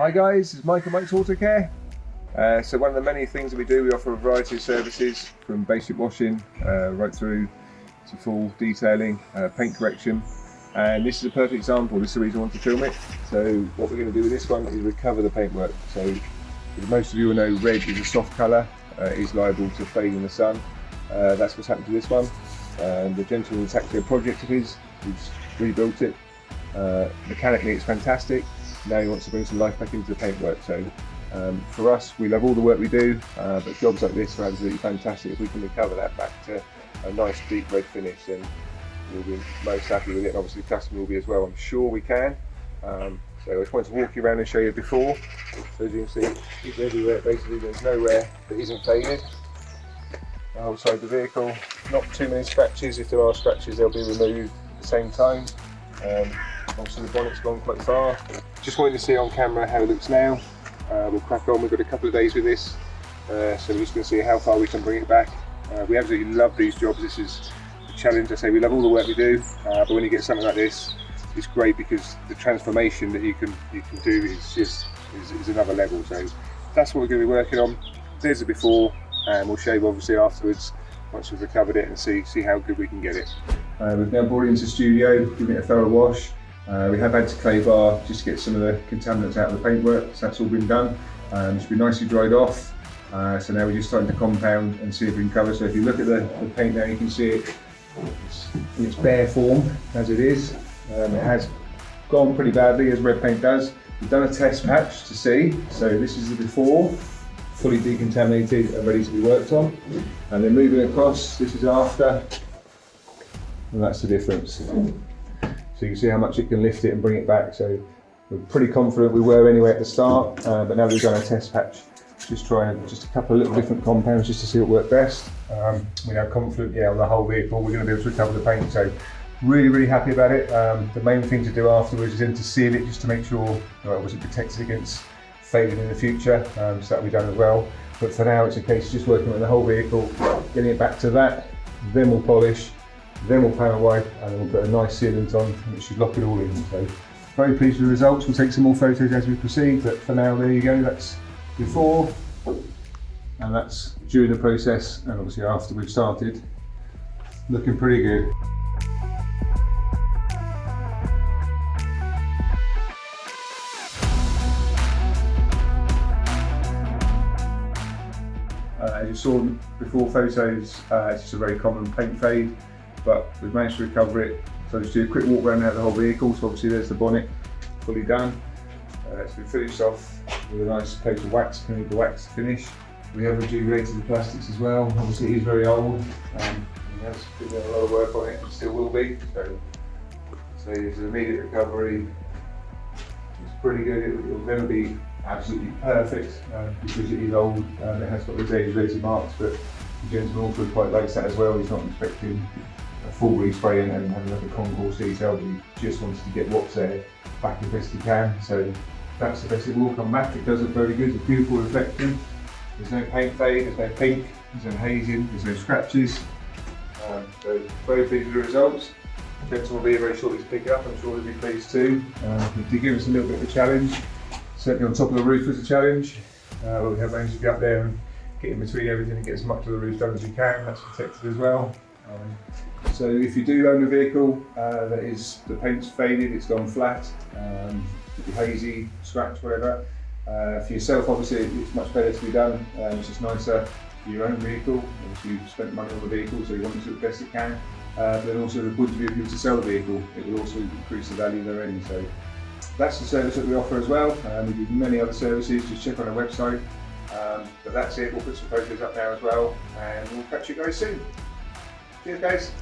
Hi guys, it's Mike and Mike's Auto Care. So one of the many things that we do, we offer a variety of services from basic washing right through to full detailing, paint correction, and this is a perfect example. This is the reason I want to film it. So what we're going to do with this one is recover the paintwork. So as most of you will know, red is a soft colour, it is liable to fade in the sun. That's what's happened to this one. The gentleman, it's actually a project of his, who's rebuilt it. Mechanically it's fantastic. Now he wants to bring some life back into the paintwork. So for us, we love all the work we do, but jobs like this are absolutely fantastic. If we can recover that back to a nice deep red finish, then we'll be most happy with it, and obviously the customer will be as well. I'm sure we can. So I just wanted to walk you around and show you before. So as you can see, it's everywhere. Basically there's nowhere that isn't faded. Outside the vehicle, not too many scratches. If there are scratches, they'll be removed at the same time. Obviously the bonnet's gone quite far. Just wanted to see on camera how it looks now. We'll crack on. We've got a couple of days with this, so we're just going to see how far we can bring it back. We absolutely love these jobs. This is a challenge. I say we love all the work we do, but when you get something like this, it's great because the transformation that you can do is another level. So that's what we're going to be working on. There's the before, and we'll show you obviously afterwards once we've recovered it and see how good we can get it. We've now brought it into the studio, given it a thorough wash. We have had to clay bar just to get some of the contaminants out of the paintwork, so that's all been done. It's been nicely dried off, so now we're just starting to compound and see if we can cover. So if you look at the paint now, you can see it in its bare form as it is. It has gone pretty badly, as red paint does. We've done a test patch to see, so this is the before, fully decontaminated and ready to be worked on. And then moving across, this is after, and that's the difference. So you can see how much it can lift it and bring it back. So we're pretty confident we were anyway at the start, but now we've done a test patch, just trying just a couple of little different compounds just to see what worked best. We're now confident, on the whole vehicle we're going to be able to recover the paint. So really happy about it. The main thing to do afterwards is then to seal it, just to make sure it wasn't protected against fading in the future. So that'll be done as well. But for now it's a case of just working on the whole vehicle, getting it back to that, then we'll polish. Then we'll panel wipe and then we'll put a nice sealant on and it should lock it all in. So very pleased with the results. We'll take some more photos as we proceed, but for now there you go, that's before and that's during the process, and obviously after we've started. Looking pretty good. As you saw before photos, it's just a very common paint fade, but we've managed to recover it. So just do a quick walk around the whole vehicle. So obviously there's the bonnet, fully done. It's been finished off with a nice coat of wax, the wax finish. We have rejuvenated the plastics as well. Obviously it is very old. It has been a lot of work on it and still will be. So there's an immediate recovery. It's pretty good. It will never be absolutely perfect because it is old and it has got those age-related marks, but the gentleman also quite likes that as well. He's not expecting a full respray and having like a concourse detail, but he just wants to get what's there back as best he can. So that's the best it will come back. It does look very good. It's a beautiful reflection. There's no paint fade, there's no pink, there's no hazing, there's no scratches. So very pleased with the results. The gentleman will be here very shortly to pick it up. I'm sure he'll be pleased too. He did give us a little bit of a challenge. Certainly on top of the roof was a challenge. We have managed to get up there and get in between everything and get as much of the roof done as you can. That's protected as well. So if you do own a vehicle the paint's faded, it's gone flat, could be hazy, scratch, whatever. For yourself, obviously, it's much better to be done. It's just nicer for your own vehicle. Obviously, you've spent money on the vehicle, so you want it to do the best it can. But then also the point of view if you were to sell the vehicle, it will also increase the value therein. So that's the service that we offer as well. We do many other services, just check on our website. But that's it, we'll put some photos up now as well, and we'll catch you guys soon. Cheers guys.